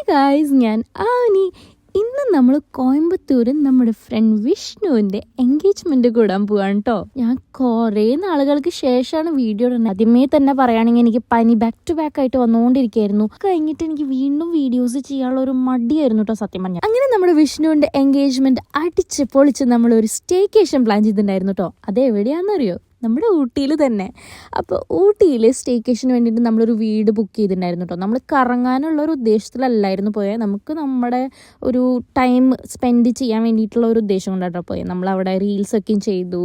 Hi guys, ഞാൻ Annie. ഇന്ന് നമ്മൾ കോയമ്പത്തൂര് നമ്മുടെ ഫ്രണ്ട് വിഷ്ണുവിൻ്റെ എൻഗേജ്മെൻറ്റ് കൂടാൻ പോവാണ് കേട്ടോ. ഞാൻ കുറേ നാളുകൾക്ക് ശേഷമാണ് വീഡിയോ ഇടുന്നത്. ആദ്യമേ തന്നെ പറയുകയാണെങ്കിൽ എനിക്ക് പനി ബാക്ക് ടു ബാക്ക് ആയിട്ട് വന്നുകൊണ്ടിരിക്കുകയായിരുന്നു. കഴിഞ്ഞിട്ട് എനിക്ക് വീണ്ടും വീഡിയോസ് ചെയ്യാനുള്ള ഒരു മടിയായിരുന്നു കേട്ടോ, സത്യം പറഞ്ഞാൽ. അങ്ങനെ നമ്മുടെ വിഷ്ണുവിൻ്റെ എൻഗേജ്മെൻറ്റ് അടിച്ച് പൊളിച്ച് നമ്മളൊരു സ്റ്റേക്കേഷൻ പ്ലാൻ ചെയ്തിട്ടുണ്ടായിരുന്നു കേട്ടോ. അതെവിടെയാണെന്നറിയോ? നമ്മുടെ ഊട്ടിയിൽ തന്നെ. അപ്പോൾ ഊട്ടിയിൽ സ്റ്റേക്കേഷന് വേണ്ടിയിട്ട് നമ്മളൊരു വീട് ബുക്ക് ചെയ്തിട്ടുണ്ടായിരുന്നു കേട്ടോ. നമ്മൾ കറങ്ങാനുള്ള ഒരു ഉദ്ദേശത്തിലല്ലായിരുന്നു പോയത്. നമുക്ക് നമ്മുടെ ഒരു ടൈം സ്പെൻഡ് ചെയ്യാൻ വേണ്ടിയിട്ടുള്ള ഒരു ഉദ്ദേശം കൊണ്ടാട്ടോ പോയത്. നമ്മളവിടെ റീൽസൊക്കെയും ചെയ്തു,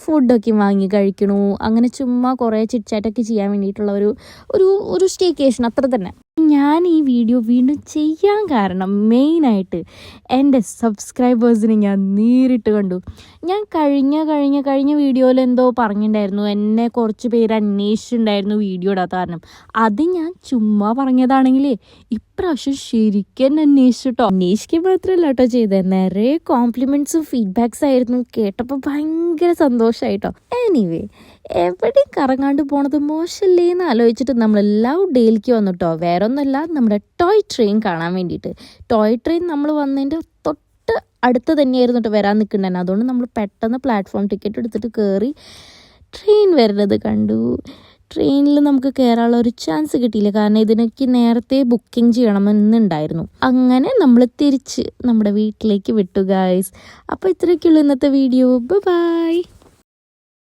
ഫുഡൊക്കെ വാങ്ങി കഴിക്കണു, അങ്ങനെ ചുമ്മാ കുറേ ചിറ്റ്ചാറ്റൊക്കെ ചെയ്യാൻ വേണ്ടിയിട്ടുള്ള ഒരു സ്റ്റേക്കേഷൻ, അത്ര തന്നെ. ഞാൻ ഈ വീഡിയോ വീണ്ടും ചെയ്യാൻ കാരണം മെയിനായിട്ട് എൻ്റെ സബ്സ്ക്രൈബേഴ്സിനെ ഞാൻ നേരിട്ട് കണ്ടു. ഞാൻ കഴിഞ്ഞ വീഡിയോയിൽ എന്തോ പറഞ്ഞിട്ടുണ്ടായിരുന്നു, എന്നെ കുറച്ച് പേര് അന്വേഷിച്ചിട്ടുണ്ടായിരുന്നു വീഡിയോ ഇടാത്ത കാരണം. അത് ഞാൻ ചുമ്മാ പറഞ്ഞതാണെങ്കിലേ ഇപ്രാവശ്യം ശരിക്കും അന്വേഷിച്ചിട്ടോ. അന്വേഷിക്കാൻ മാത്രമല്ല കേട്ടോ ചെയ്തത്, നിറയെ കോംപ്ലിമെൻറ്റ്സും ഫീഡ്ബാക്സ് ആയിരുന്നു. കേട്ടപ്പോൾ ഭയങ്കര സന്തോഷമായിട്ടോ. എനിവേ, എവിടെയും കറങ്ങാണ്ട് പോണത് മോശമല്ലേ എന്ന് ആലോചിച്ചിട്ട് നമ്മൾ ലവ് ഡേയിലേക്ക് വന്നിട്ടോ. വേറെ ഒന്നുമല്ല, നമ്മുടെ ടോയ് ട്രെയിൻ കാണാൻ വേണ്ടിയിട്ട്. ടോയ് ട്രെയിൻ നമ്മൾ വന്നതിൻ്റെ തൊട്ട് അടുത്ത് തന്നെയായിരുന്നു കേട്ടോ വരാൻ നിൽക്കുന്നുണ്ടായിരുന്നു. അതുകൊണ്ട് നമ്മൾ പെട്ടെന്ന് പ്ലാറ്റ്ഫോം ടിക്കറ്റ് എടുത്തിട്ട് കയറി ട്രെയിൻ വരുന്നത് കണ്ടു. ട്രെയിനിൽ നമുക്ക് കയറാനുള്ള ഒരു ചാൻസ് കിട്ടിയില്ല, കാരണം ഇതിനൊക്കെ നേരത്തെ ബുക്കിംഗ് ചെയ്യണമെന്നുണ്ടായിരുന്നു. അങ്ങനെ നമ്മൾ തിരിച്ച് നമ്മുടെ വീട്ടിലേക്ക് വിട്ടു ഗായ്സ്. അപ്പോൾ ഇത്രയൊക്കെയുള്ളൂ ഇന്നത്തെ വീഡിയോ. ബൈ.